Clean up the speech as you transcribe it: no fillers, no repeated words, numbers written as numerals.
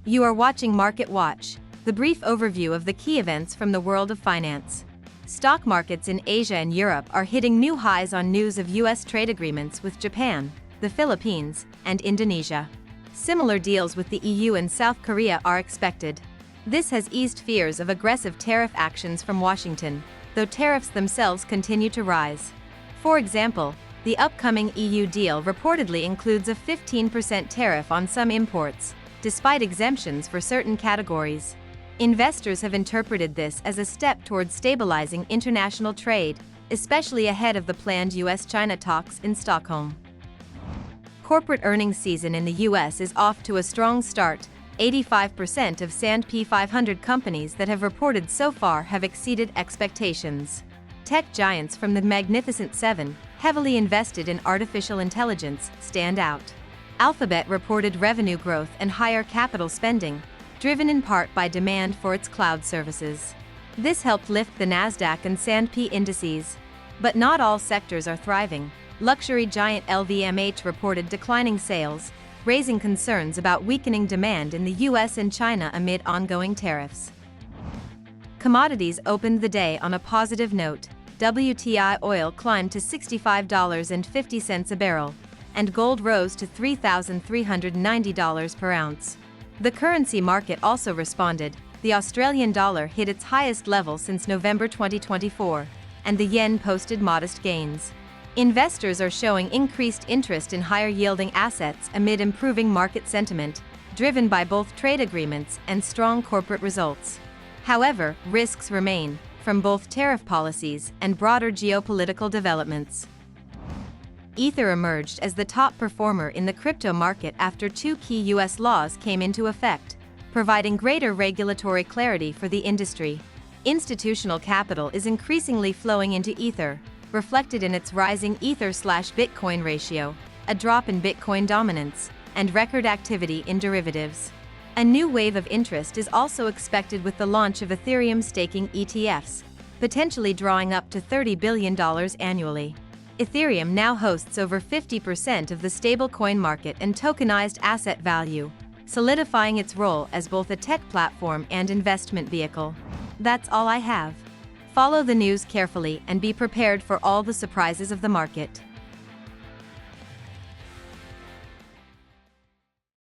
You are watching Market Watch, the brief overview of the key events from the world of finance. Stock markets in Asia and Europe are hitting new highs on news of U.S. trade agreements with Japan, the Philippines, and Indonesia. Similar deals with the EU and South Korea are expected. This has eased fears of aggressive tariff actions from Washington, though tariffs themselves continue to rise. For example, the upcoming EU deal reportedly includes a 15% tariff on some imports, despite exemptions for certain categories. Investors have interpreted this as a step towards stabilizing international trade, especially ahead of the planned U.S. China talks in Stockholm. Corporate earnings season in the U.S. is off to a strong start. 85% of S&P 500 companies that have reported so far have exceeded expectations. Tech giants from the Magnificent Seven, heavily invested in artificial intelligence, stand out. Alphabet reported revenue growth and higher capital spending, driven in part by demand for its cloud services. This helped lift the Nasdaq and S&P indices. But not all sectors are thriving. Luxury giant LVMH reported declining sales, raising concerns about weakening demand in the U.S. and China amid ongoing tariffs. Commodities opened the day on a positive note. WTI oil climbed to $65.50 a barrel, and gold rose to $3,390 per ounce. The currency market also responded. The Australian dollar hit its highest level since November 2024, and the yen posted modest gains. Investors are showing increased interest in higher-yielding assets amid improving market sentiment, driven by both trade agreements and strong corporate results. However, risks remain, from both tariff policies and broader geopolitical developments. Ether emerged as the top performer in the crypto market after two key U.S. laws came into effect, providing greater regulatory clarity for the industry. Institutional capital is increasingly flowing into Ether, reflected in its rising Ether/Bitcoin ratio, a drop in Bitcoin dominance, and record activity in derivatives. A new wave of interest is also expected with the launch of Ethereum staking ETFs, potentially drawing up to $30 billion annually. Ethereum now hosts over 50% of the stablecoin market and tokenized asset value, solidifying its role as both a tech platform and investment vehicle. That's all I have. Follow the news carefully and be prepared for all the surprises of the market.